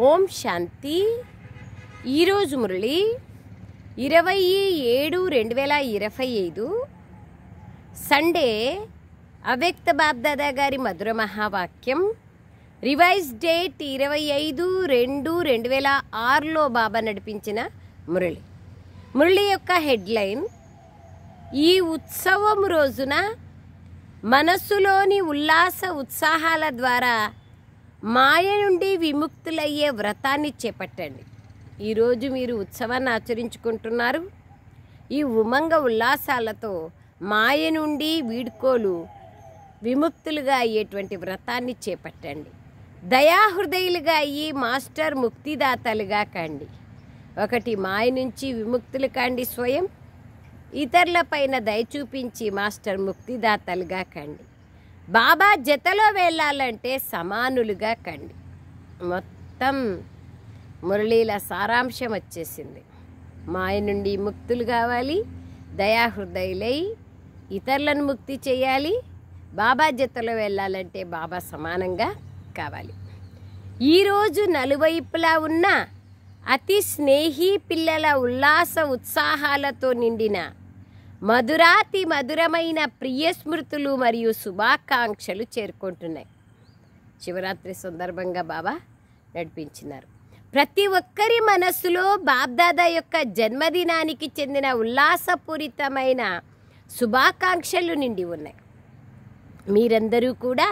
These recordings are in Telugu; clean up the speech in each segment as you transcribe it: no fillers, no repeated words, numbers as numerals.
ఓం శాంతి. ఈరోజు మురళి 27/2025 సండే. అవ్యక్త బాబ్దాదా గారి మధుర మహావాక్యం. రివైజ్ డేట్ 25/2/2006లో బాబా నడిపించిన మురళి. మురళి యొక్క హెడ్లైన్: ఈ ఉత్సవం రోజున మనస్సులోని ఉల్లాస ఉత్సాహాల ద్వారా మాయ నుండి విముక్తులయ్యే వ్రతాన్ని చేపట్టండి. ఈరోజు మీరు ఉత్సవాన్ని ఆచరించుకుంటున్నారు. ఈ ఉమంగ ఉల్లాసాలతో మాయ నుండి వీడ్కోలు విముక్తులుగా అయ్యేటువంటి వ్రతాన్ని చేపట్టండి. దయాహృదయులుగా అయ్యి మాస్టర్ ముక్తిదాతలుగా కండి. ఒకటి, మాయ నుంచి విముక్తులు కండి. స్వయం ఇతరులపైన దయ చూపించి మాస్టర్ ముక్తిదాతలుగా కండి. బాబా జతలో వెళ్ళాలంటే సమానులుగా కండి. మొత్తం మురళీల సారాంశం వచ్చేసింది. మాయ నుండి ముక్తులు కావాలి, దయాహృదయులై ఇతరులను ముక్తి చేయాలి. బాబా జతలో వెళ్ళాలంటే బాబా సమానంగా కావాలి. ఈరోజు నలువైపులా ఉన్న అతి స్నేహి పిల్లల ఉల్లాస ఉత్సాహాలతో నిండిన మధురాతి మధురమైన ప్రియ స్మృతులు మరియు శుభాకాంక్షలు చేరుకుంటున్నాయి. శివరాత్రి సందర్భంగా బాబా నడిపించినారు. ప్రతి ఒక్కరి మనస్సులో బాబ్దాదా యొక్క జన్మదినానికి చెందిన ఉల్లాసపూరితమైన శుభాకాంక్షలు నిండి ఉన్నాయి. మీరందరూ కూడా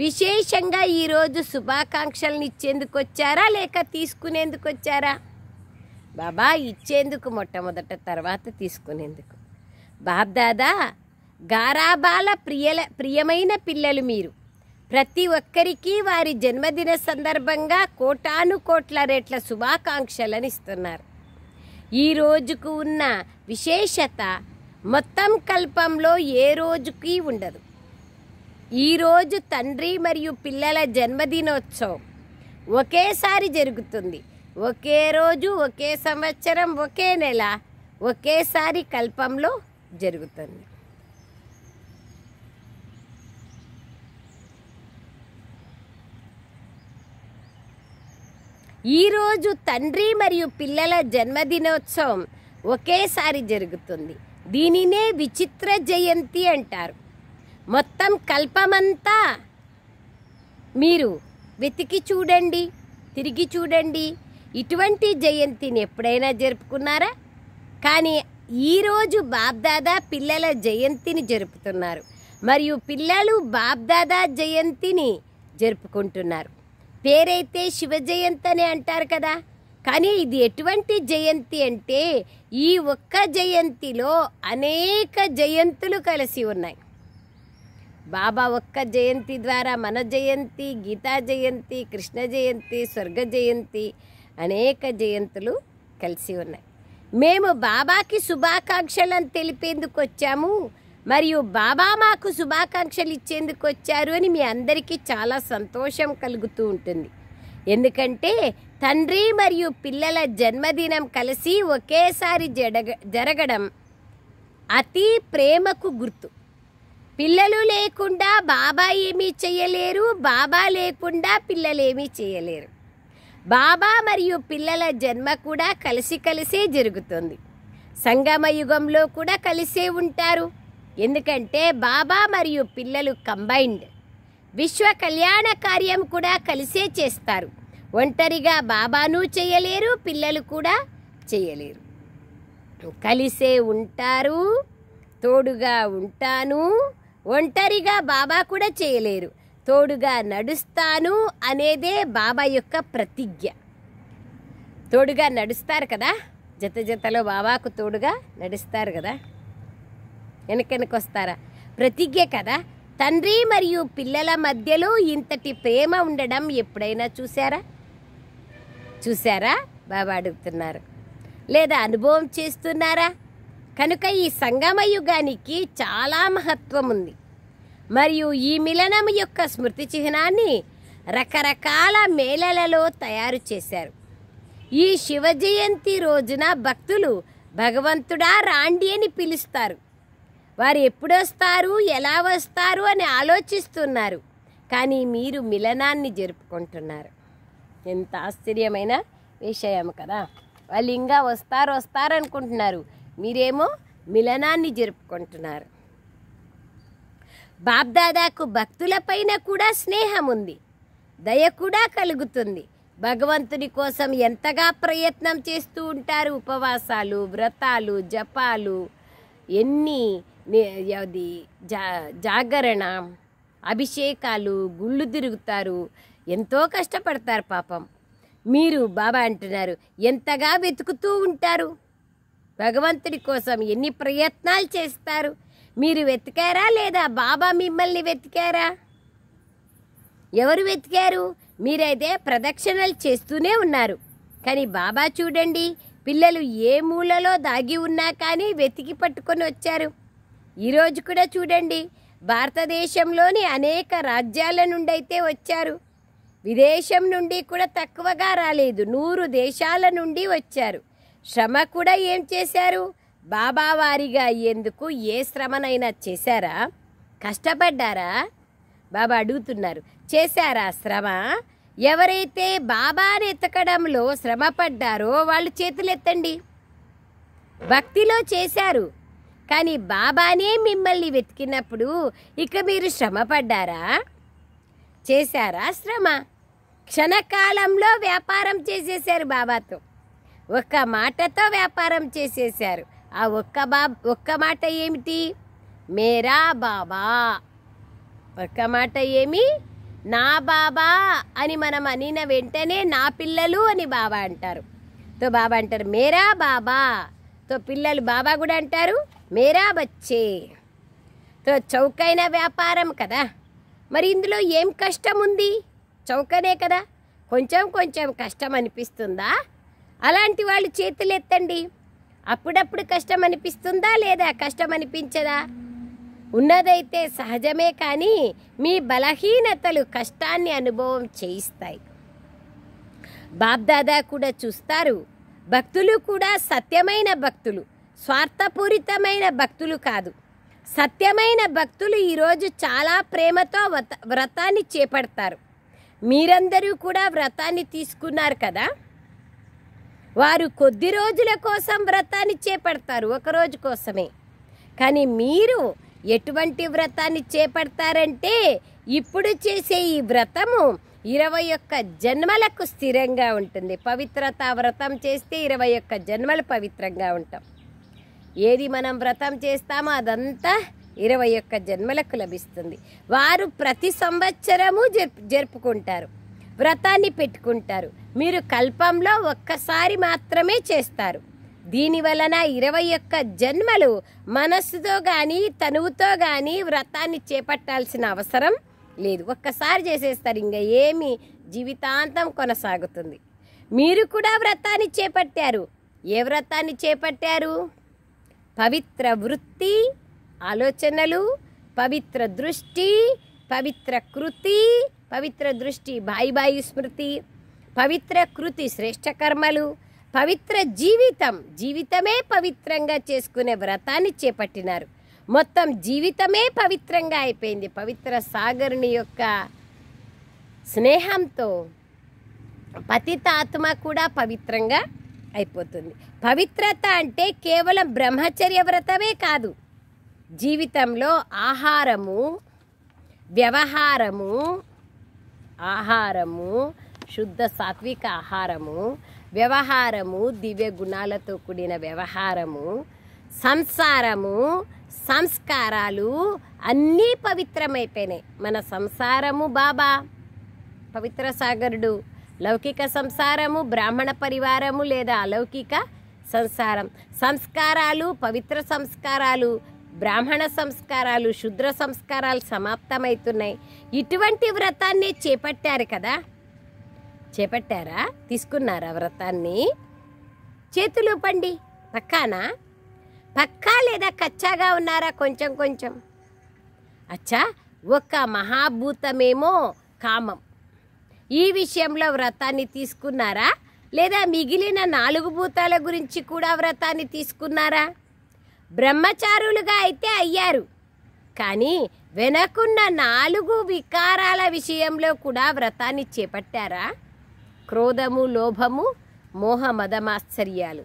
విశేషంగా ఈరోజు శుభాకాంక్షలను ఇచ్చేందుకు వచ్చారా లేక తీసుకునేందుకు వచ్చారా? బాబా ఇచ్చేందుకు మొట్టమొదట, తర్వాత తీసుకునేందుకు. బాబ్దాదా గారాబాల ప్రియమైన పిల్లలు మీరు. ప్రతి ఒక్కరికి వారి జన్మదిన సందర్భంగా కోటాను కోట్ల రెట్ల శుభాకాంక్షలను ఇస్తున్నారు. ఈ రోజుకు ఉన్న విశేషత మొత్తం కల్పంలో ఏ రోజుకి ఉండదు. ఈరోజు తండ్రి మరియు పిల్లల జన్మదినోత్సవం ఒకేసారి జరుగుతుంది. ఒకే రోజు, ఒకే సంవత్సరం, ఒకే నెల, ఒకేసారి కల్పంలో జరుగుతుంది. ఈరోజు తండ్రి మరియు పిల్లల జన్మదినోత్సవం ఒకేసారి జరుగుతుంది. దీనినే విచిత్ర జయంతి అంటారు. మొత్తం కల్పమంతా మీరు వెతికి చూడండి, తిరిగి చూడండి. ఇటువంటి జయంతిని ఎప్పుడైనా జరుపుకున్నారా? కానీ ఈరోజు బాబ్దాదా పిల్లల జయంతిని జరుపుతున్నారు మరియు పిల్లలు బాబ్దాదా జయంతిని జరుపుకుంటున్నారు. పేరైతే శివ జయంతి అని అంటారు కదా, కానీ ఇది ఎటువంటి జయంతి అంటే ఈ ఒక్క జయంతిలో అనేక జయంతులు కలిసి ఉన్నాయి. బాబా ఒక్క జయంతి ద్వారా మన జయంతి, గీతా జయంతి, కృష్ణ జయంతి, స్వర్గ జయంతి, అనేక జయంతులు కలిసి ఉన్నాయి. మేము బాబాకి శుభాకాంక్షలను తెలిపేందుకు వచ్చాము మరియు బాబా మాకు శుభాకాంక్షలు ఇచ్చేందుకు వచ్చారు అని మీ అందరికీ చాలా సంతోషం కలుగుతూ ఉంటుంది. ఎందుకంటే తండ్రి మరియు పిల్లల జన్మదినం కలిసి ఒకేసారి జరగడం అతి ప్రేమకు గుర్తు. పిల్లలు లేకుండా బాబా ఏమీ చేయలేరు, బాబా లేకుండా పిల్లలు ఏమీ చేయలేరు. బాబా మరియు పిల్లల జన్మ కూడా కలిసే జరుగుతుంది. సంగమ యుగంలో కూడా కలిసే ఉంటారు. ఎందుకంటే బాబా మరియు పిల్లలు కంబైన్డ్. విశ్వ కళ్యాణ కార్యం కూడా కలిసే చేస్తారు. ఒంటరిగా బాబాను చేయలేరు, పిల్లలు కూడా చేయలేరు. కలిసే ఉంటారు. తోడుగా ఉంటాను, ఒంటరిగా బాబా కూడా చేయలేరు. తోడుగా నడుస్తాను అనేదే బాబా యొక్క ప్రతిజ్ఞ. తోడుగా నడుస్తారు కదా, జత జతలో బాబాకు తోడుగా నడుస్తారు కదా, వెనకొస్తారా? ప్రతిజ్ఞ కదా. తండ్రి మరియు పిల్లల మధ్యలో ఇంతటి ప్రేమ ఉండడం ఎప్పుడైనా చూసారా? బాబా అడుగుతున్నారు. లేదా అనుభవం చేస్తున్నారా? కనుక ఈ సంగమ యుగానికి చాలా మహత్వం ఉంది మరియు ఈ మిలనం యొక్క స్మృతి చిహ్నాన్ని రకరకాల మేళలలో తయారు చేశారు. ఈ శివ జయంతి రోజున భక్తులు భగవంతుడా రాండి అని పిలుస్తారు. వారు ఎప్పుడొస్తారు, ఎలా వస్తారు అని ఆలోచిస్తున్నారు. కానీ మీరు మిలనాన్ని జరుపుకుంటున్నారు. ఎంత ఆశ్చర్యమైన విషయం కదా. వాళ్ళు ఇంకా వస్తారనుకుంటున్నారు, మీరేమో మిలనాన్ని జరుపుకుంటున్నారు. బాబ్దాదాకు భక్తులపైన కూడా స్నేహం ఉంది, దయ కూడా కలుగుతుంది. భగవంతుని కోసం ఎంతగా ప్రయత్నం చేస్తూ ఉంటారు. ఉపవాసాలు, వ్రతాలు, జపాలు, ఎన్ని జాగరణ, అభిషేకాలు, గుళ్ళు తిరుగుతారు, ఎంతో కష్టపడతారు పాపం. మీరు బాబా అంటున్నారు ఎంతగా వెతుకుతూ ఉంటారు భగవంతుడి కోసం, ఎన్ని ప్రయత్నాలు చేస్తారు. మీరు వెతికారా లేదా బాబా మిమ్మల్ని వెతికారా? ఎవరు వెతికారు? మీరైతే ప్రదక్షిణలు చేస్తూనే ఉన్నారు, కానీ బాబా చూడండి పిల్లలు ఏ మూలలో దాగి ఉన్నా కానీ వెతికి పట్టుకొని వచ్చారు. ఈరోజు కూడా చూడండి భారతదేశంలోని అనేక రాజ్యాల నుండి అయితే వచ్చారు, విదేశం నుండి కూడా తక్కువగా రాలేదు, 100 దేశాల నుండి వచ్చారు. శ్రమ కూడా ఏం చేశారు? బాబా వారిగా అయ్యేందుకు ఏ శ్రమనైనా చేశారా? కష్టపడ్డారా? బాబా అడుగుతున్నారు, చేశారా శ్రమ? ఎవరైతే బాబాని ఎతకడంలో శ్రమ పడ్డారో వాళ్ళు చేతులెత్తండి. భక్తిలో చేశారు, కానీ బాబానే మిమ్మల్ని వెతికినప్పుడు ఇక మీరు శ్రమ పడ్డారా? చేశారా శ్రమ? క్షణకాలంలో వ్యాపారం చేసేశారు బాబాతో, ఒక్క మాటతో వ్యాపారం చేసేశారు. ఆ ఒక్క మాట ఏమిటి? మేరా బాబా. ఒక్క మాట ఏమి? నా బాబా అని మనం అనిన వెంటనే నా పిల్లలు అని బాబా అంటారు. తో బాబా అంటారు మేరా బాబా. తో పిల్లలు బాబా కూడా అంటారు మేరా బచ్చే. తో చౌకైన వ్యాపారం కదా, మరి ఇందులో ఏం కష్టం ఉంది? చౌకనే కదా, కొంచెం కొంచెం కష్టం అనిపిస్తుందా? అలాంటి వాళ్ళు చేతులు ఎత్తండి. అప్పుడప్పుడు కష్టం అనిపిస్తుందా లేదా కష్టం అనిపించదా? ఉన్నదైతే సహజమే, కానీ మీ బలహీనతలు కష్టాన్ని అనుభవం చేయిస్తాయి. బాబ్దాదా కూడా చూస్తారు. భక్తులు కూడా సత్యమైన భక్తులు, స్వార్థపూరితమైన భక్తులు కాదు. సత్యమైన భక్తులు ఈరోజు చాలా ప్రేమతో వ్రతాన్ని చేపడతారు. మీరందరూ కూడా వ్రతాన్ని తీసుకున్నారు కదా, వారు కొద్ది రోజుల కోసం వ్రతాన్ని చేపడతారు, ఒకరోజు కోసమే. కానీ మీరు ఎటువంటి వ్రతాన్ని చేపడతారంటే ఇప్పుడు చేసే ఈ వ్రతము 21 జన్మలకు స్థిరంగా ఉంటుంది. పవిత్రతా వ్రతం చేస్తే 21 జన్మలు పవిత్రంగా ఉంటాం. ఏది మనం వ్రతం చేస్తామో అదంతా 21 జన్మలకు లభిస్తుంది. వారు ప్రతి సంవత్సరము జరుపుకుంటారు, వ్రతాన్ని పెట్టుకుంటారు. మీరు కల్పంలో ఒక్కసారి మాత్రమే చేస్తారు. దీని వలన 21 జన్మలు మనస్సుతో కానీ తనువుతో కానీ వ్రతాన్ని చేపట్టాల్సిన అవసరం లేదు. ఒక్కసారి చేసేస్తారు, ఇంకా ఏమి జీవితాంతం కొనసాగుతుంది. మీరు కూడా వ్రతాన్ని చేపట్టారు. ఏ వ్రతాన్ని చేపట్టారు? పవిత్ర వృత్తి, ఆలోచనలు, పవిత్ర దృష్టి, పవిత్ర కృతి. పవిత్ర దృష్టి బాయి స్మృతి, పవిత్ర కృతి శ్రేష్ఠ కర్మలు, పవిత్ర జీవితమే పవిత్రంగా చేసుకునే వ్రతాన్ని చేపట్టినారు. మొత్తం జీవితమే పవిత్రంగా అయిపోయింది. పవిత్ర సాగరుని యొక్క స్నేహంతో పతిత ఆత్మ కూడా పవిత్రంగా అయిపోతుంది. పవిత్రత అంటే కేవలం బ్రహ్మచర్య వ్రతమే కాదు. జీవితంలో ఆహారము, వ్యవహారము, శుద్ధ సాత్విక ఆహారము, వ్యవహారము, దివ్య గుణాలతో కూడిన వ్యవహారము, సంసారము, సంస్కారాలు అన్నీ పవిత్రమైపోయినాయి. మన సంసారము బాబా పవిత్ర సాగరుడు, లౌకిక సంసారము బ్రాహ్మణ పరివారము లేదా అలౌకిక సంసారం. సంస్కారాలు, పవిత్ర సంస్కారాలు, బ్రాహ్మణ సంస్కారాలు, శుద్ర సంస్కారాలు సమాప్తమవుతున్నాయి. ఇటువంటి వ్రతాన్ని చేపట్టారు కదా, చేపట్టారా? తీసుకున్నారా వ్రతాన్ని? చేతులు పండి. పక్కా లేదా కచ్చాగా ఉన్నారా? కొంచెం కొంచెం. అచ్చా, ఒక మహాభూతమేమో కామం. ఈ విషయంలో వ్రతాన్ని తీసుకున్నారా? లేదా మిగిలిన 4 భూతాల గురించి కూడా వ్రతాన్ని తీసుకున్నారా? బ్రహ్మచారులుగా అయితే అయ్యారు, కానీ వెనకున్న 4 వికారాల విషయంలో కూడా వ్రతాన్ని చేపట్టారా? క్రోధము, లోభము, మోహ, మదమాశ్చర్యాలు.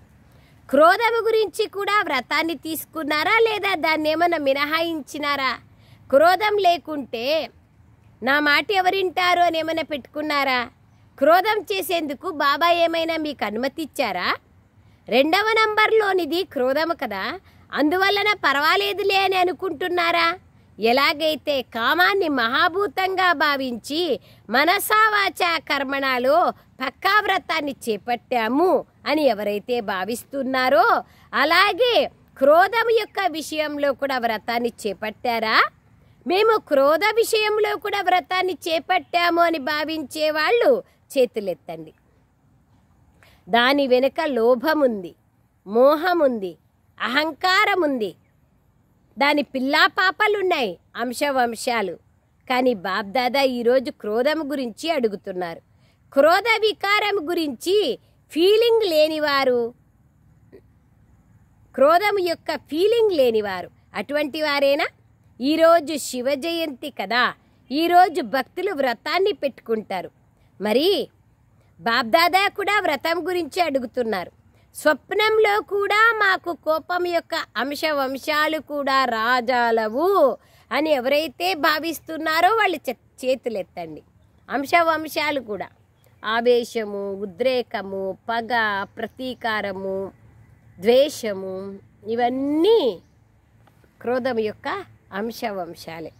క్రోధము గురించి కూడా వ్రతాన్ని తీసుకున్నారా లేదా దాన్ని ఏమైనా మినహాయించినారా? క్రోధం లేకుంటే నా మాట ఎవరింటారు అని ఏమైనా పెట్టుకున్నారా? క్రోధం చేసేందుకు బాబా ఏమైనా మీకు అనుమతి ఇచ్చారా? 2వ నంబర్లోనిది క్రోధము కదా, అందువలన పర్వాలేదులే అని అనుకుంటున్నారా? ఎలాగైతే కామాన్ని మహాభూతంగా భావించి మనసా వాచా కర్మణలో పక్కా వ్రతాన్ని చేపట్టాము అని ఎవరైతే భావిస్తున్నారో అలాగే క్రోధం యొక్క విషయంలో కూడా వ్రతాన్ని చేపట్టారా? మేము క్రోధ విషయంలో కూడా వ్రతాన్ని చేపట్టాము అని భావించే వాళ్ళు చేతులెత్తండి. దాని వెనుక లోభముంది, మోహముంది, అహంకారం ఉంది, దాని పిల్లా పాపలున్నాయి, అంశవంశాలు. కానీ బాబ్దాదా ఈరోజు క్రోధం గురించి అడుగుతున్నారు. క్రోధ వికారం గురించి ఫీలింగ్ లేనివారు, క్రోధం యొక్క ఫీలింగ్ లేనివారు అటువంటి వారేనా? ఈరోజు శివ జయంతి కదా, ఈరోజు భక్తులు వ్రతాన్ని పెట్టుకుంటారు. మరి బాబ్దాదా కూడా వ్రతం గురించి అడుగుతున్నారు. స్వప్నంలో కూడా మాకు కోపం యొక్క అంశవంశాలు కూడా రాజాలవు అని ఎవరైతే భావిస్తున్నారో వాళ్ళు చేతులెత్తండి. అంశవంశాలు కూడా ఆవేశము, ఉద్రేకము, పగ, ప్రతీకారము, ద్వేషము ఇవన్నీ క్రోధం యొక్క అంశవంశాలే.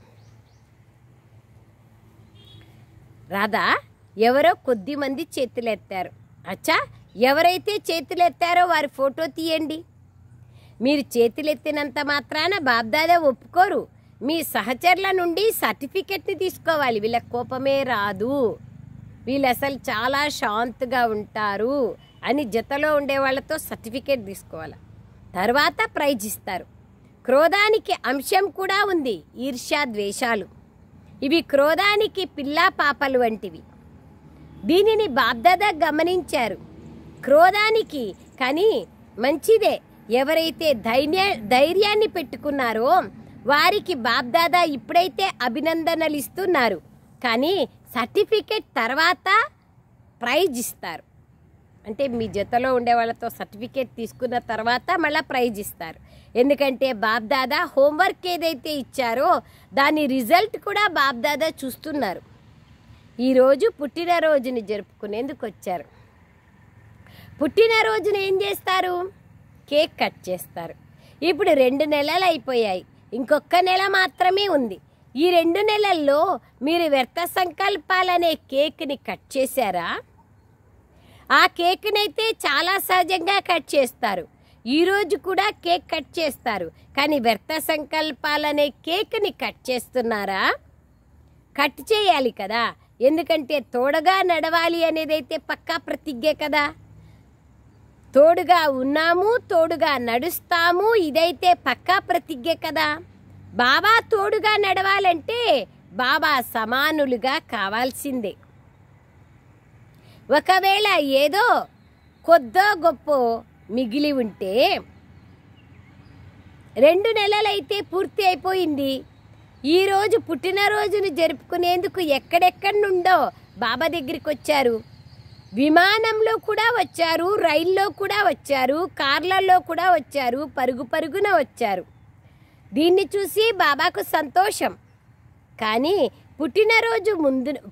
రాధా ఎవరో కొద్దిమంది చేతులెత్తారు. అచ్చా, ఎవరైతే చేతులెత్తారో వారి ఫోటో తీయండి. మీరు చేతులెత్తినంత మాత్రాన బాబ్దాదా ఒప్పుకోరు. మీ సహచరుల నుండి సర్టిఫికెట్ని తీసుకోవాలి. వీళ్ళకి కోపమే రాదు, వీళ్ళు అసలు చాలా శాంతిగా ఉంటారు అని జతలో ఉండే వాళ్ళతో సర్టిఫికెట్ తీసుకోవాలి. తర్వాత ప్రైజ్ ఇస్తారు. క్రోధానికి అంశం కూడా ఉంది, ఈర్ష్య, ద్వేషాలు. ఇవి క్రోధానికి పిల్లా పాపలు వంటివి. దీనిని బాబ్దాదా గమనించారు. క్రోధానికి కానీ మంచిదే. ఎవరైతే ధైర్యాన్ని పెట్టుకున్నారో వారికి బాబ్దాదా ఇప్పుడైతే అభినందనలు ఇస్తున్నారు, కానీ సర్టిఫికెట్ తర్వాత ప్రైజ్ ఇస్తారు. అంటే మీ జతలో ఉండే వాళ్ళతో సర్టిఫికేట్ తీసుకున్న తర్వాత మళ్ళీ ప్రైజ్ ఇస్తారు. ఎందుకంటే బాబ్దాదా హోంవర్క్ ఏదైతే ఇచ్చారో దాని రిజల్ట్ కూడా బాబ్దాదా చూస్తున్నారు. ఈరోజు పుట్టినరోజుని జరుపుకునేందుకు వచ్చారు. పుట్టినరోజున ఏం చేస్తారు? కేక్ కట్ చేస్తారు. ఇప్పుడు 2 నెలలు అయిపోయాయి, ఇంకొక నెల మాత్రమే ఉంది. ఈ 2 నెలల్లో మీరు వ్యర్థ సంకల్పాలనే కేక్ని కట్ చేశారా? ఆ కేక్నైతే చాలా సహజంగా కట్ చేస్తారు. ఈరోజు కూడా కేక్ కట్ చేస్తారు, కానీ వ్యర్థ సంకల్పాలనే కేక్ని కట్ చేస్తున్నారా? కట్ చేయాలి కదా, ఎందుకంటే తోడుగా నడవాలి అనేదైతే పక్కా ప్రతిజ్ఞ కదా. తోడుగా ఉన్నాము, తోడుగా నడుస్తాము, ఇదైతే పక్కా ప్రతిజ్ఞ కదా. బాబా తోడుగా నడవాలంటే బాబా సమానులుగా కావాల్సిందే. ఒకవేళ ఏదో కొద్దో గొప్ప మిగిలి ఉంటే 2 నెలలైతే పూర్తి అయిపోయింది. ఈరోజు పుట్టినరోజును జరుపుకునేందుకు ఎక్కడెక్కడి నుండో బాబా దగ్గరికి వచ్చారు. విమానంలో కూడా వచ్చారు, రైల్లో కూడా వచ్చారు, కార్లలో కూడా వచ్చారు, పరుగు పరుగున వచ్చారు. దీన్ని చూసి బాబాకు సంతోషం. కానీ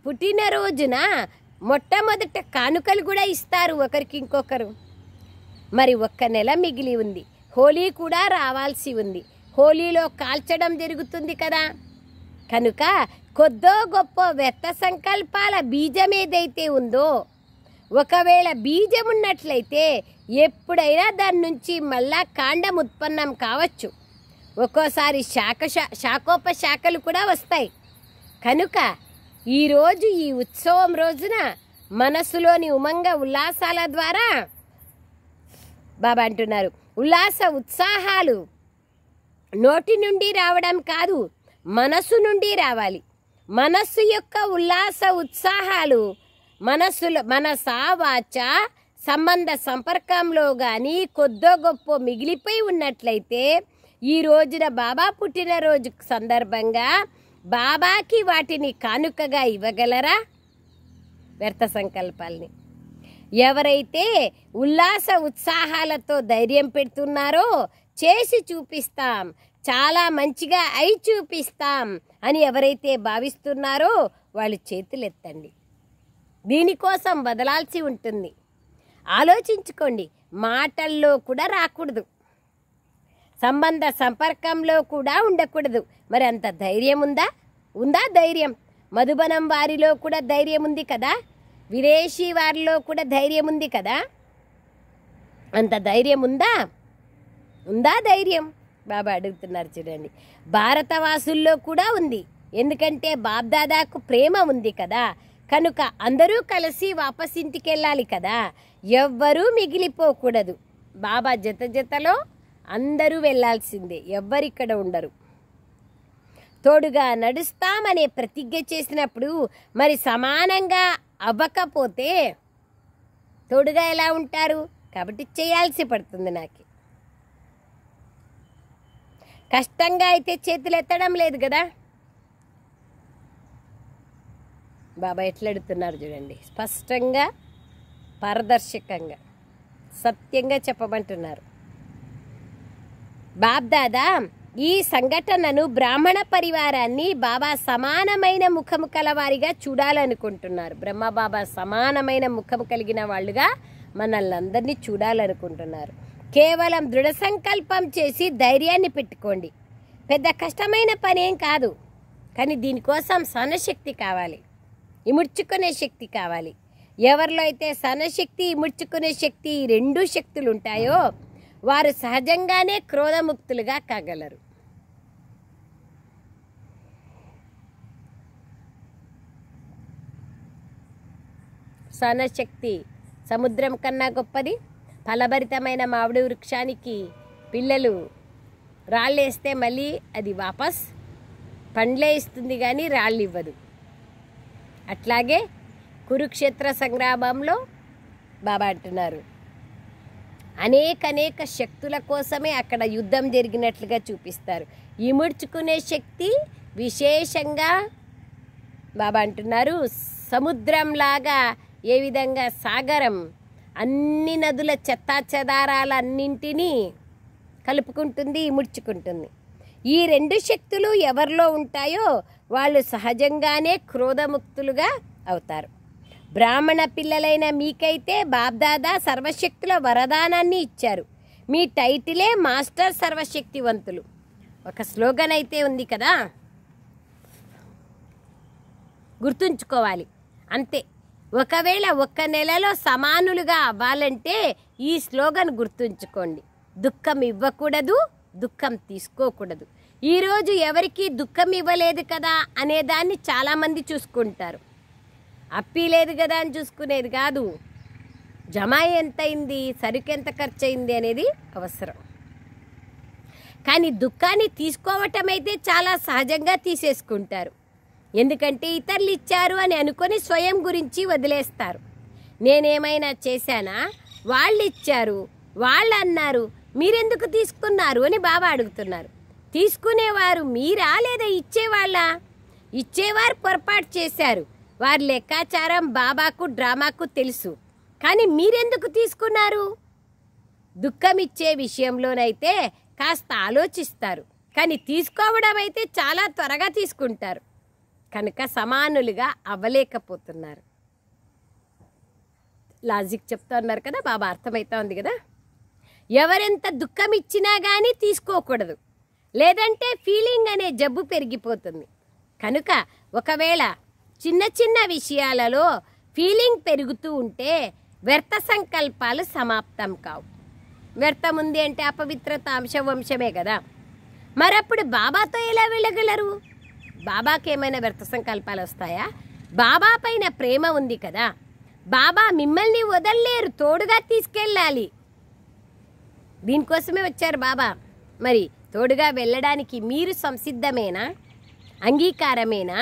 పుట్టినరోజున మొట్టమొదట కానుకలు కూడా ఇస్తారు ఒకరికి ఇంకొకరు. మరి 1 నెల మిగిలి ఉంది, హోలీ కూడా రావాల్సి ఉంది. హోలీలో కాల్చడం జరుగుతుంది కదా. కనుక కొద్దో గొప్ప వ్యర్థ సంకల్పాల బీజం ఏదైతే ఉందో, ఒకవేళ బీజం ఉన్నట్లయితే ఎప్పుడైనా దాని నుంచి మళ్ళా కాండం ఉత్పన్నం కావచ్చు. ఒక్కోసారి శాఖోపశాఖలు కూడా వస్తాయి. కనుక ఈరోజు ఈ ఉత్సవం రోజున మనసులోని ఉమంగ ఉల్లాసాల ద్వారా బాబా అంటున్నారు, ఉల్లాస ఉత్సాహాలు నోటి నుండి రావడం కాదు, మనసు నుండి రావాలి. మనస్సు యొక్క ఉల్లాస ఉత్సాహాలు మనసా వాచ సంబంధ సంపర్కంలో కానీ కొద్దో గొప్ప మిగిలిపోయి ఉన్నట్లయితే ఈ రోజున బాబా పుట్టినరోజు సందర్భంగా బాబాకి వాటిని కానుకగా ఇవ్వగలరా? వ్యర్థ సంకల్పాలని ఎవరైతే ఉల్లాస ఉత్సాహాలతో ధైర్యం పెడుతున్నారో చేసి చూపిస్తాం, చాలా మంచిగా అయి చూపిస్తాం అని ఎవరైతే భావిస్తున్నారో వాళ్ళు చేతులెత్తండి. దీనికోసం వదలాల్సి ఉంటుంది. ఆలోచించుకోండి. మాటల్లో కూడా రాకూడదు, సంబంధ సంపర్కంలో కూడా ఉండకూడదు. మరి అంత ధైర్యం ఉందా? ఉందా ధైర్యం? మధుబనం వారిలో కూడా ధైర్యం ఉంది కదా, విదేశీ వారిలో కూడా ధైర్యం ఉంది కదా. అంత ధైర్యం ఉందా? ఉందా ధైర్యం? బాబా అడుగుతున్నారు చూడండి. భారతవాసుల్లో కూడా ఉంది. ఎందుకంటే బాబ్దాదాకు ప్రేమ ఉంది కదా, కనుక అందరూ కలిసి వాపస్ ఇంటికి వెళ్ళాలి కదా, ఎవ్వరూ మిగిలిపోకూడదు. బాబా జత జతలో అందరూ వెళ్ళాల్సిందే, ఎవ్వరిక్కడ ఉండరు. తోడుగా నడుస్తామనే ప్రతిజ్ఞ చేసినప్పుడు మరి సమానంగా అవ్వకపోతే తోడుగా ఎలా ఉంటారు? కాబట్టి చేయాల్సి పడుతుంది. నాకు కష్టంగా అయితే చేతులు ఎత్తడం లేదు కదా. బాబా ఎట్లా అడుగుతున్నారు చూడండి, స్పష్టంగా పారదర్శకంగా సత్యంగా చెప్పమంటున్నారు. బాబ్దాదా ఈ సంఘటనను బ్రాహ్మణ పరివారాన్ని బాబా సమానమైన ముఖము కలవారిగా చూడాలనుకుంటున్నారు. బ్రహ్మబాబా సమానమైన ముఖము కలిగిన వాళ్ళుగా మనల్ని అందరినీ చూడాలనుకుంటున్నారు. కేవలం దృఢ సంకల్పం చేసి ధైర్యాన్ని పెట్టుకోండి. పెద్ద కష్టమైన పని ఏం కాదు, కానీ దీనికోసం సహనశక్తి కావాలి, ఇముడ్చుకునే శక్తి కావాలి. ఎవరిలో అయితే సహనశక్తి, ఇముడ్చుకునే శక్తి, ఈ రెండు శక్తులు ఉంటాయో వారు సహజంగానే క్రోధముక్తులుగా కాగలరు. సహనశక్తి సముద్రం కన్నా గొప్పది. ఫలభరితమైన మామిడి వృక్షానికి పిల్లలు రాళ్ళేస్తే మళ్ళీ అది వాపస్ పండ్లే ఇస్తుంది, కానీ రాళ్ళు ఇవ్వదు. అట్లాగే కురుక్షేత్ర సంగ్రామంలో బాబా అంటున్నారు, అనేక శక్తుల కోసమే అక్కడ యుద్ధం జరిగినట్లుగా చూపిస్తారు. ఇముడ్చుకునే శక్తి విశేషంగా బాబా అంటున్నారు, సముద్రంలాగా ఏ విధంగా సాగరం అన్ని నదుల చెత్తా చెదారాలన్నింటినీ కలుపుకుంటుంది, ఇముడ్చుకుంటుంది. ఈ రెండు శక్తులు ఎవరిలో ఉంటాయో వాళ్ళు సహజంగానే క్రోధముక్తులుగా అవుతారు. బ్రాహ్మణ పిల్లలైన మీకైతే బాబ్దాదా సర్వశక్తుల వరదానాన్ని ఇచ్చారు. మీ టైటిలే మాస్టర్ సర్వశక్తివంతులు. ఒక స్లోగన్ అయితే ఉంది కదా, గుర్తుంచుకోవాలి అంతే. ఒకవేళ ఒక్క నెలలో సమానులుగా అవ్వాలంటే ఈ స్లోగన్ గుర్తుంచుకోండి. దుఃఖం ఇవ్వకూడదు, దుఃఖం తీసుకోకూడదు. ఈరోజు ఎవరికి దుఃఖం ఇవ్వలేదు కదా అనేదాన్ని చాలామంది చూసుకుంటారు. అప్పీ లేదు కదా అని చూసుకునేది కాదు. జమా ఎంత అయింది, సరుకు ఎంత ఖర్చు అయింది అనేది అవసరం. కానీ దుఃఖాన్ని తీసుకోవటం అయితే చాలా సహజంగా తీసేసుకుంటారు. ఎందుకంటే ఇతరులు ఇచ్చారు అని అనుకొని స్వయం గురించి వదిలేస్తారు. నేనేమైనా చేశానా, వాళ్ళు ఇచ్చారు, వాళ్ళు అన్నారు, మీరెందుకు తీసుకున్నారు అని బాబా అడుగుతున్నారు. తీసుకునేవారు మీరా లేదా ఇచ్చేవాళ్ళ? ఇచ్చేవారు పొరపాటు చేశారు, వారి లెక్కాచారం బాబాకు డ్రామాకు తెలుసు. కానీ మీరెందుకు తీసుకున్నారు? దుఃఖం ఇచ్చే విషయంలోనైతే కాస్త ఆలోచిస్తారు, కానీ తీసుకోవడం అయితే చాలా త్వరగా తీసుకుంటారు. కనుక సమానులుగా అవ్వలేకపోతున్నారు. లాజిక్ చెప్తా ఉన్నారు కదా బాబా, అర్థమవుతా ఉంది కదా. ఎవరెంత దుఃఖం ఇచ్చినా కానీ తీసుకోకూడదు, లేదంటే ఫీలింగ్ అనే జబ్బు పెరిగిపోతుంది. కనుక ఒకవేళ చిన్న చిన్న విషయాలలో ఫీలింగ్ పెరుగుతూ ఉంటే వ్యర్థ సంకల్పాలు సమాప్తం కావు. వ్యర్థం ఉంది అంటే అపవిత్రత అంశవంశమే కదా. మరప్పుడు బాబాతో ఎలా వెళ్ళగలరు? బాబాకి ఏమైనా వ్యర్థ సంకల్పాలు వస్తాయా? బాబా పైన ప్రేమ ఉంది కదా, బాబా మిమ్మల్ని వదలలేరు, తోడుగా తీసుకెళ్ళాలి. దీనికోసమే వచ్చారు బాబా. మరి తోడుగా వెళ్ళడానికి మీరు సంసిద్ధమేనా, అంగీకారమేనా?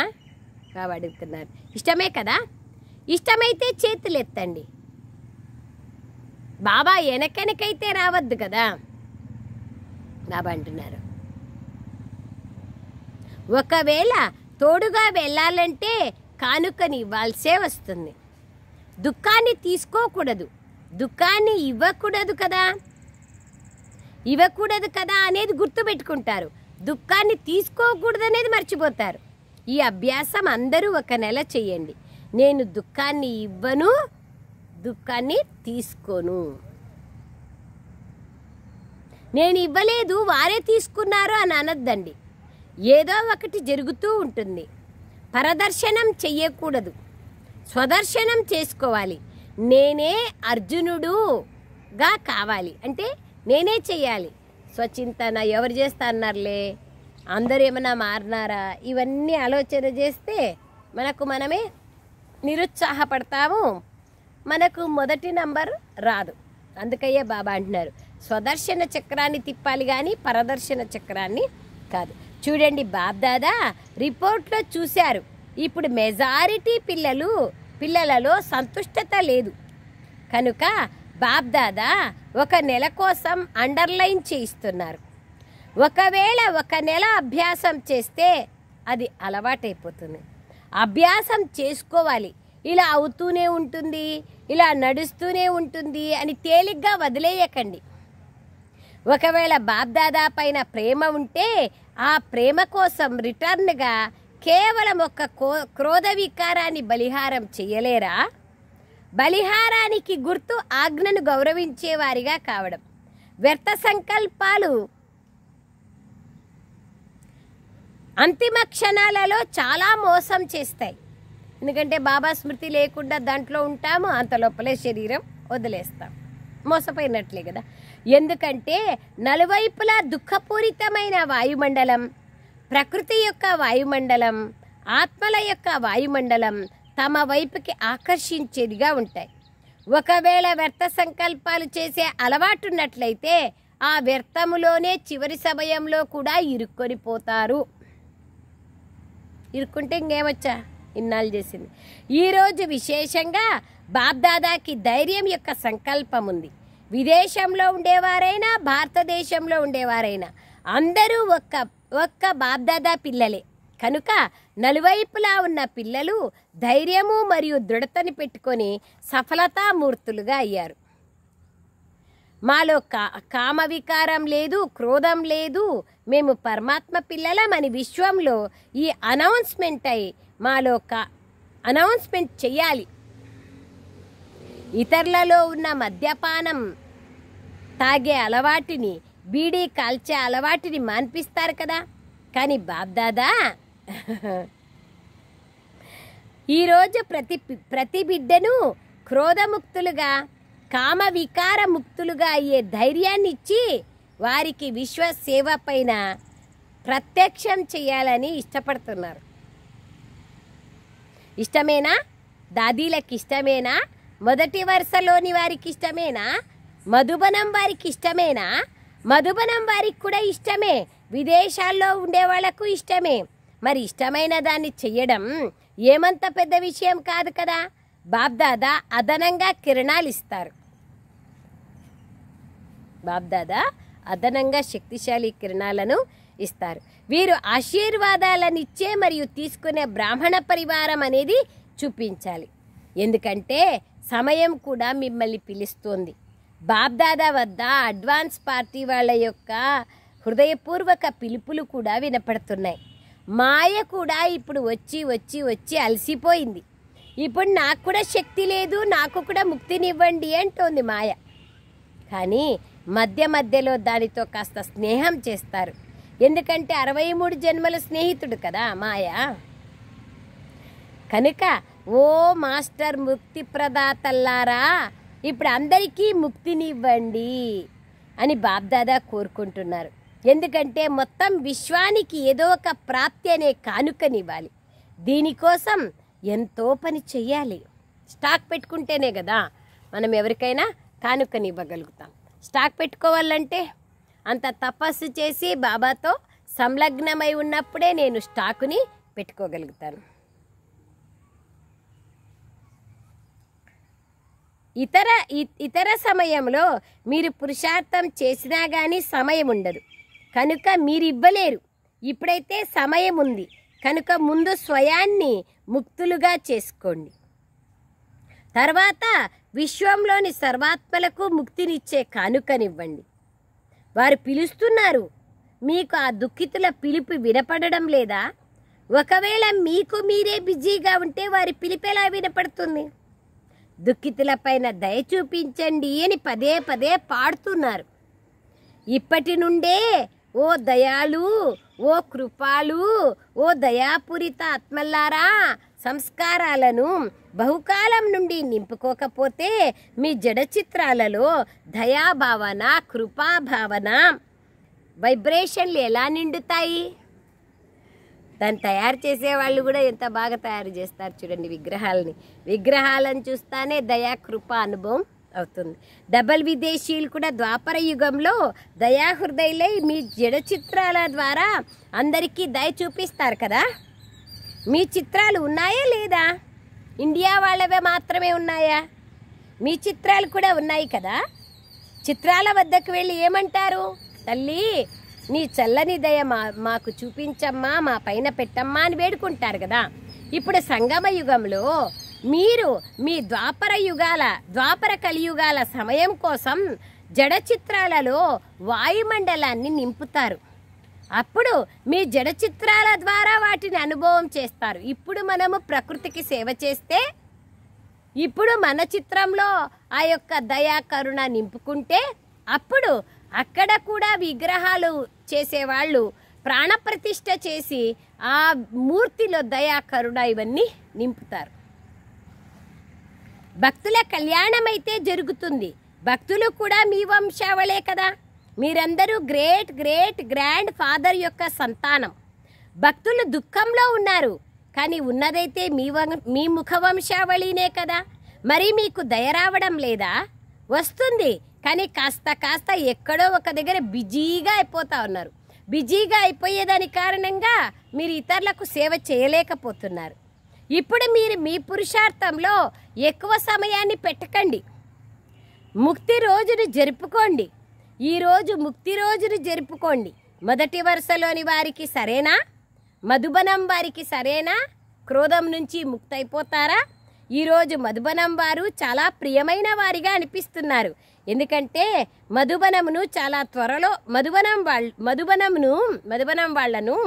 బాబా అడుగుతున్నారు. ఇష్టమే కదా? ఇష్టమైతే చేతులు ఎత్తండి. బాబా వెనకైతే రావద్దు కదా. బాబా అంటున్నారు, ఒకవేళ తోడుగా వెళ్ళాలంటే కానుకని ఇవ్వాల్సే వస్తుంది. దుఃఖాన్ని తీసుకోకూడదు, దుఃఖాన్ని ఇవ్వకూడదు కదా, ఇవ్వకూడదు కదా అనేది గుర్తుపెట్టుకుంటారు. దుఃఖాన్ని తీసుకోకూడదు అనేది మర్చిపోతారు. ఈ అభ్యాసం అందరూ 1 నెల చేయండి. నేను దుఃఖాన్ని ఇవ్వను, దుఃఖాన్ని తీసుకోను. నేను ఇవ్వలేదు, వారే తీసుకున్నారు అని అనొద్దండి. ఏదో ఒకటి జరుగుతూ ఉంటుంది. పరదర్శనం చెయ్యకూడదు, స్వదర్శనం చేసుకోవాలి. నేనే అర్జునుడుగా కావాలి అంటే నేనే చెయ్యాలి. స్వచింతన ఎవరు చేస్తా అన్నారులే, అందరూ ఏమైనా మారినారా, ఇవన్నీ ఆలోచన చేస్తే మనకు మనమే నిరుత్సాహపడతాము, మనకు మొదటి నంబర్ రాదు. అందుకయ్యే బాబా అంటున్నారు స్వదర్శన చక్రాన్ని తిప్పాలి కానీ పరదర్శన చక్రాన్ని కాదు. చూడండి, బాబ్దాదా రిపోర్ట్లో చూశారు, ఇప్పుడు మెజారిటీ పిల్లలలో సంతుష్టత లేదు. కనుక బాబ్దాదా 1 నెల కోసం అండర్లైన్ చేయిస్తున్నారు. ఒకవేళ 1 నెల అభ్యాసం చేస్తే అది అలవాటైపోతుంది. అభ్యాసం చేసుకోవాలి. ఇలా అవుతూనే ఉంటుంది, ఇలా నడుస్తూనే ఉంటుంది అని తేలిగ్గా వదిలేయకండి. ఒకవేళ బాబ్దాదా పైన ప్రేమ ఉంటే ఆ ప్రేమ కోసం రిటర్న్గా కేవలం 1 క్రోధ వికారాన్ని బలిహారం చెయ్యలేరా? బలిహారానికి గుర్తు ఆజ్ఞను గౌరవించేవారిగా కావడం. వ్యర్థ సంకల్పాలు అంతిమ క్షణాలలో చాలా మోసం చేస్తాయి. ఎందుకంటే బాబా స్మృతి లేకుండా దాంట్లో ఉంటాము, అంత లోపలే శరీరం వదిలేస్తాం, మోసపోయినట్లే కదా. ఎందుకంటే నలువైపులా దుఃఖపూరితమైన వాయుమండలం, ప్రకృతి యొక్క వాయుమండలం, ఆత్మల యొక్క వాయుమండలం తమ వైపుకి ఆకర్షించేదిగా ఉంటాయి. ఒకవేళ వ్యర్థ సంకల్పాలు చేసే అలవాటున్నట్లయితే ఆ వ్యర్థములోనే చివరి సమయంలో కూడా ఇరుక్కొని పోతారు. ఇరుక్కుంటే ఇంకేమొచ్చా, ఇన్నాళ్ళు చేసింది. ఈరోజు విశేషంగా బాబ్దాదాకి ధైర్యం యొక్క సంకల్పం ఉంది. విదేశంలో ఉండేవారైనా భారతదేశంలో ఉండేవారైనా అందరూ ఒక్క బాబ్దాదా పిల్లలే. కనుక నలువైపులా ఉన్న పిల్లలు ధైర్యము మరియు దృఢతని పెట్టుకొని సఫలతామూర్తులుగా అయ్యారు. మాలో కామ వికారం లేదు, క్రోధం లేదు, మేము పరమాత్మ పిల్లలమని విశ్వంలో ఈ అనౌన్స్మెంట్ అయి మాలో అనౌన్స్మెంట్ చెయ్యాలి. ఇతరులలో ఉన్న మద్యపానం తాగే అలవాటుని, బీడీ కాల్చే అలవాటుని మాన్పిస్తారు కదా. కానీ బాబ్దాదా ఈరోజు ప్రతి బిడ్డను క్రోధముక్తులుగా, కామ వికార ముక్తులుగా అయ్యే ధైర్యాన్ని ఇచ్చి వారికి విశ్వ సేవ పైన ప్రత్యక్షం చేయాలని ఇష్టపడుతున్నారు. ఇష్టమేనా? దాదీలకు ఇష్టమేనా? మొదటి వరుసలోని వారికి ఇష్టమేనా? మధుబనం వారికి ఇష్టమేనా? మధుబనం వారికి కూడా ఇష్టమే, విదేశాల్లో ఉండే వాళ్లకు ఇష్టమే. మరి ఇష్టమైన దాన్ని చెయ్యడం ఏమంత పెద్ద విషయం కాదు కదా. బాబ్దాదా అదనంగా కిరణాలు ఇస్తారు. బాబ్దాదా అదనంగా శక్తిశాలి కిరణాలను ఇస్తారు. వీరు ఆశీర్వాదాలనిచ్చే మరియు తీసుకునే బ్రాహ్మణ పరివారం అనేది చూపించాలి. ఎందుకంటే సమయం కూడా మిమ్మల్ని పిలుస్తోంది. బాబ్దాదా వద్ద అడ్వాన్స్ పార్టీ వాళ్ళ యొక్క హృదయపూర్వక పిలుపులు కూడా వినపడుతున్నాయి. మాయ కూడా ఇప్పుడు వచ్చి అలసిపోయింది. ఇప్పుడు నాకు కూడా శక్తి లేదు, నాకు కూడా ముక్తినివ్వండి అంటోంది మాయ. కానీ మధ్యలో దానితో కాస్త స్నేహం చేస్తారు. ఎందుకంటే 63 జన్మల స్నేహితుడు కదా మాయ. కనుక ఓ మాస్టర్ ముక్తి ప్రదాతల్లారా, ఇప్పుడు అందరికీ ముక్తినివ్వండి అని బాబ్దాదా కోరుకుంటున్నారు. ఎందుకంటే మొత్తం విశ్వానికి ఏదో ఒక ప్రాప్తి అనే కానుకనివ్వాలి. దీనికోసం ఎంతో పని చెయ్యాలి. స్టాక్ పెట్టుకుంటేనే కదా మనం ఎవరికైనా కానుకనివ్వగలుగుతాం. స్టాక్ పెట్టుకోవాలంటే అంత తపస్సు చేసి బాబాతో సంలగ్నమై ఉన్నప్పుడే నేను స్టాకుని పెట్టుకోగలుగుతాను. ఇతర సమయంలో మీరు పురుషార్థం చేసినా కానీ సమయం ఉండదు, కనుక మీరు ఇవ్వలేరు. ఇప్పుడైతే సమయం ఉంది కనుక ముందు స్వయాన్ని ముక్తులుగా చేసుకోండి. తర్వాత విశ్వంలోని సర్వాత్మలకు ముక్తినిచ్చే కానుకనివ్వండి. వారు పిలుస్తున్నారు, మీకు ఆ దుఃఖితుల పిలుపు వినపడడం లేదా? ఒకవేళ మీకు మీరే బిజీగా ఉంటే వారి పిలుపు ఎలా వినపడుతుంది? దుఃఖితులపైన దయ చూపించండి అని పదే పదే పాడుతున్నారు. ఇప్పటి నుండే ఓ దయాళు, ఓ కృపాలు, ఓ దయాపూరిత ఆత్మల్లారా, సంస్కారాలను బహుకాలం నుండి నింపుకోకపోతే మీ జడ చిత్రాలలో దయాభావన, కృపాభావన, వైబ్రేషన్లు ఎలా నిండుతాయి? దాన్ని తయారు చేసేవాళ్ళు కూడా ఎంత బాగా తయారు చేస్తారు చూడండి విగ్రహాలను చూస్తానే దయా కృప అనుభవం అవుతుంది. డబల్ విదేశీయులు కూడా ద్వాపర యుగంలో దయాహృదయులై మీ జడ చిత్రాల ద్వారా అందరికీ దయ చూపిస్తారు కదా. మీ చిత్రాలు ఉన్నాయా లేదా? ఇండియా వాళ్ళవే మాత్రమే ఉన్నాయా? మీ చిత్రాలు కూడా ఉన్నాయి కదా. చిత్రాల వద్దకు వెళ్ళి ఏమంటారు? తల్లి, నీ చల్లని దయ మాకు చూపించమ్మా, మా పైన పెట్టమ్మా అని వేడుకుంటారు కదా. ఇప్పుడు సంగమ యుగంలో మీరు మీ ద్వాపర కలియుగాల సమయం కోసం జడ చిత్రాలలో వాయుమండలాన్ని నింపుతారు. అప్పుడు మీ జడ చిత్రాల ద్వారా వాటిని అనుభవం చేస్తారు. ఇప్పుడు మనము ప్రకృతికి సేవ చేస్తే, ఇప్పుడు మన చిత్రంలో ఆ యొక్క దయా కరుణ నింపుకుంటే, అప్పుడు అక్కడ కూడా విగ్రహాలు చేసేవాళ్ళు ప్రాణప్రతిష్ఠ చేసి ఆ మూర్తిలో దయా కరుణ ఇవన్నీ నింపుతారు. భక్తుల కళ్యాణం అయితే జరుగుతుంది. భక్తులు కూడా మీ వంశావళే కదా. మీరందరూ గ్రేట్ గ్రేట్ గ్రాండ్ ఫాదర్ యొక్క సంతానం. భక్తులు దుఃఖంలో ఉన్నారు, కానీ ఉన్నదైతే మీ ముఖ వంశావళినే కదా. మరి మీకు దయ రావడం లేదా? వస్తుంది, కానీ కాస్త ఎక్కడో ఒక దగ్గర బిజీగా అయిపోతా ఉన్నారు. బిజీగా అయిపోయేదాని కారణంగా మీరు ఇతరులకు సేవ చేయలేకపోతున్నారు. ఇప్పుడు మీరు మీ పురుషార్థంలో ఎక్కువ సమయాన్ని పెట్టకండి. ముక్తి రోజును జరుపుకోండి. ఈరోజు ముక్తి రోజును జరుపుకోండి. మొదటి వరుసలోని వారికి సరేనా? మధుబనం వారికి సరేనా? క్రోధం నుంచి ముక్తైపోతారా? ఈరోజు మధుబనం వారు చాలా ప్రియమైన వారిగా అనిపిస్తున్నారు. ఎందుకంటే మధుబనమును చాలా త్వరలో మధుబనం వాళ్ళను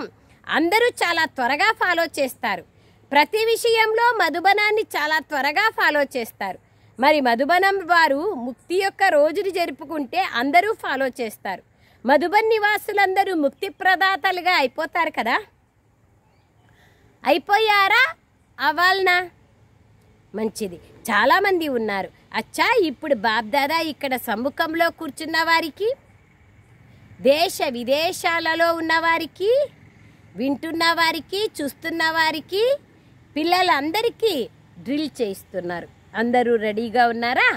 అందరూ చాలా త్వరగా ఫాలో చేస్తారు. ప్రతి విషయంలో మధుబనాన్ని చాలా త్వరగా ఫాలో చేస్తారు. మరి మధుబనం వారు ముక్తి యొక్క రోజుని జరుపుకుంటే అందరూ ఫాలో చేస్తారు. మధుబన్ నివాసులందరూ ముక్తి ప్రదాతలుగా అయిపోతారు కదా. అయిపోయారా? అవ్వాలనా? మంచిది. చాలామంది ఉన్నారు. అచ్చా, ఇప్పుడు బాబ్దాదా ఇక్కడ సమ్ముఖంలో కూర్చున్న వారికి, దేశ విదేశాలలో ఉన్నవారికి, వింటున్న వారికి, చూస్తున్న వారికి, పిల్లలందరికీ డ్రిల్ చేయిస్తున్నారు. అందరూ రెడీగా ఉన్నారా?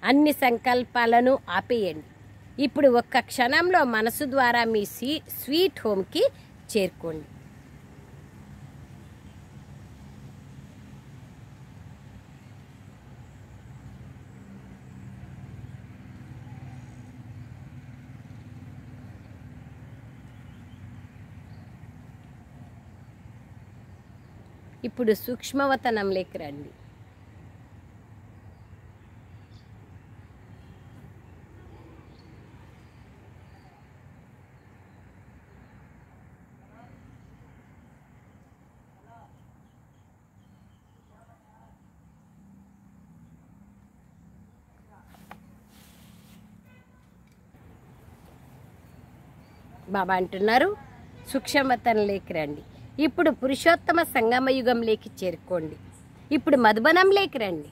అన్ని సంకల్పాలను ఆపేయండి. ఇప్పుడు ఒక్క క్షణంలో మనసు ద్వారా మీ స్వీట్ హోమ్కి చేరుకోండి. ఇప్పుడు సూక్ష్మవతనంలోకి రండి. బాబా అంటున్నారు, సూక్ష్మవతనంలోకి రండి. ఇప్పుడు పురుషోత్తమ సంగమ యుగంలోకి చేరుకోండి. ఇప్పుడు మధుబనంలోకి రండి.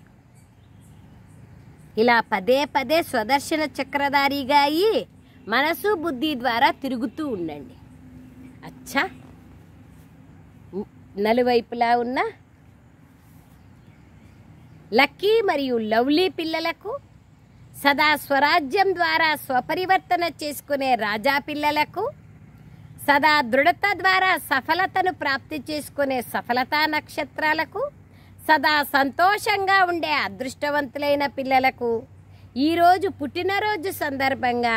ఇలా పదే పదే స్వదర్శన చక్రధారిగా అయ్యి మనసు బుద్ధి ద్వారా తిరుగుతూ ఉండండి. అచ్చా, నలువైపులా ఉన్న లక్కీ మరియు లవ్లీ పిల్లలకు, సదా స్వరాజ్యం ద్వారా స్వపరివర్తన చేసుకునే రాజా పిల్లలకు, సదా దృఢత ద్వారా సఫలతను ప్రాప్తి చేసుకునే సఫలతా నక్షత్రాలకు, సదా సంతోషంగా ఉండే అదృష్టవంతులైన పిల్లలకు ఈరోజు పుట్టినరోజు సందర్భంగా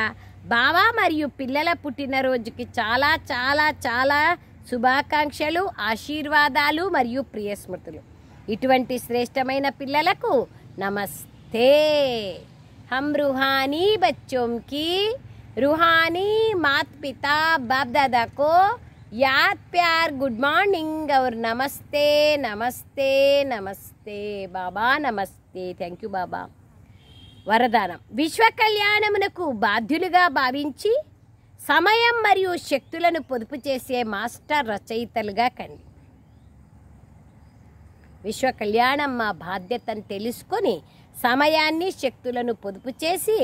బావా మరియు పిల్లల పుట్టినరోజుకి చాలా చాలా చాలా శుభాకాంక్షలు, ఆశీర్వాదాలు మరియు ప్రియస్మృతులు. ఇటువంటి శ్రేష్టమైన పిల్లలకు नमस्ते। हम रूहानी बच्चों की रूहानी माता पिता बाप दादा को याद प्यार गुड मॉर्निंग और नमस्ते नमस्ते नमस्ते बाबा नमस्ते। థ్యాంక్ యూ బాబా। వరదానం విశ్వ కళ్యాణమునకు బాధ్యులుగా భావించి సమయం మరియు శక్తులను పొదుపు చేసే మాస్టర్ రచయితలుగా కండి। విశ్వ కళ్యాణం మా బాధ్యతను తెలుసుకొని సమయాన్ని శక్తులను పొదుపు చేసి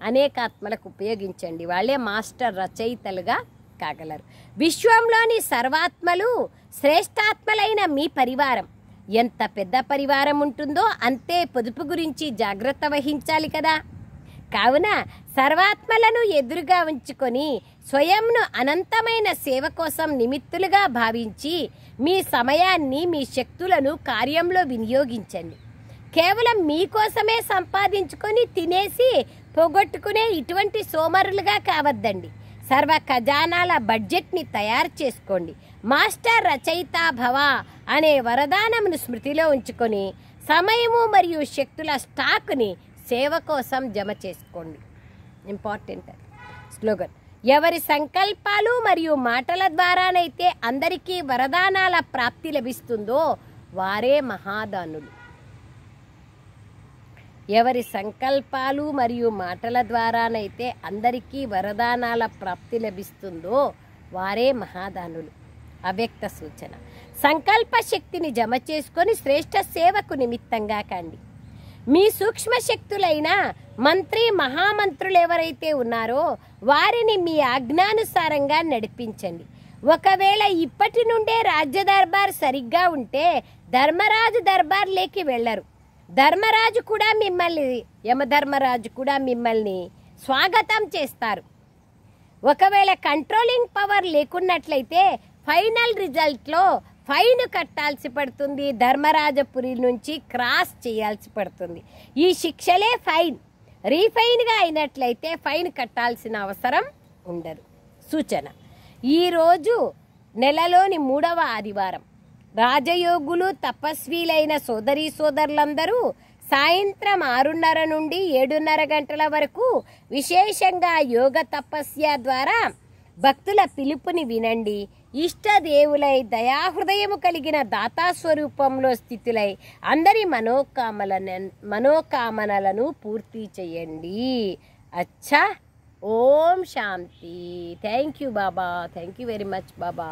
అనేక ఆత్మలకు ఉపయోగించండి। వాళ్ళే మాస్టర్ రచయితలుగా కాగలరు। విశ్వంలోని సర్వాత్మలు శ్రేష్టాత్మలైన మీ పరివారం ఎంత పెద్ద పరివారం ఉంటుందో అంతే పొదుపు గురించి జాగ్రత్త వహించాలి కదా। కావున సర్వాత్మలను ఎదురుగా ఉంచుకొని స్వయంను అనంతమైన సేవ కోసం నిమిత్తులుగా భావించి మీ సమయాన్ని మీ శక్తులను కార్యంలో వినియోగించండి। కేవలం మీకోసమే సంపాదించుకొని తినేసి పోగొట్టుకునే ఇటువంటి సోమరులుగా కావద్దండి। సర్వ ఖజానాల బడ్జెట్ని తయారు చేసుకోండి। మాస్టర్ రచయిత భవ అనే వరదానమును స్మృతిలో ఉంచుకొని సమయము మరియు శక్తుల స్టాక్ని సేవ కోసం జమ చేసుకోండి। ఇంపార్టెంట్ స్లోగన్, ఎవరి సంకల్పాలు మరియు మాటల ద్వారానైతే అందరికీ వరదానాల ప్రాప్తి లభిస్తుందో వారే మహాదానులు। ఎవరి సంకల్పాలు మరియు మాటల ద్వారానైతే అందరికీ వరదానాల ప్రాప్తి లభిస్తుందో వారే మహాదానులు। అవ్యక్త సూచన, సంకల్ప శక్తిని జమ చేసుకొని శ్రేష్ఠ సేవకు నిమిత్తంగా కండి। మీ సూక్ష్మ శక్తులైన మంత్రి మహామంత్రులు ఎవరైతే ఉన్నారో వారిని మీ ఆజ్ఞానుసారంగా నడిపించండి। ఒకవేళ ఇప్పటి నుండే రాజ్య దర్బార్ సరిగ్గా ఉంటే ధర్మరాజు దర్బార్లోకి వెళ్ళరు। ధర్మరాజు కూడా మిమ్మల్ని యమధర్మరాజు కూడా మిమ్మల్ని స్వాగతం చేస్తారు। ఒకవేళ కంట్రోలింగ్ పవర్ లేకున్నట్లయితే ఫైనల్ రిజల్ట్లో ఫైన్ కట్టాల్సి పడుతుంది। ధర్మరాజపురి నుంచి క్రాస్ చేయాల్సి పడుతుంది। ఈ శిక్షలే ఫైన్। రీఫైన్గా అయినట్లయితే ఫైన్ కట్టాల్సిన అవసరం ఉండదు। సూచన, ఈరోజు నెలలోని 3వ ఆదివారం రాజయోగులు తపస్వీలైన సోదరీ సోదరులందరూ సాయంత్రం 6:30 నుండి 7:30 గంటల వరకు విశేషంగా యోగ తపస్య ద్వారా భక్తుల పిలుపుని వినండి। ఇష్టదేవులై దయాహృదయము కలిగిన దాతాస్వరూపంలో స్థితులై అందరి మనోకామనలను పూర్తి చేయండి। అచ్చా, ఓం శాంతి। Thank you Baba, thank you very much Baba.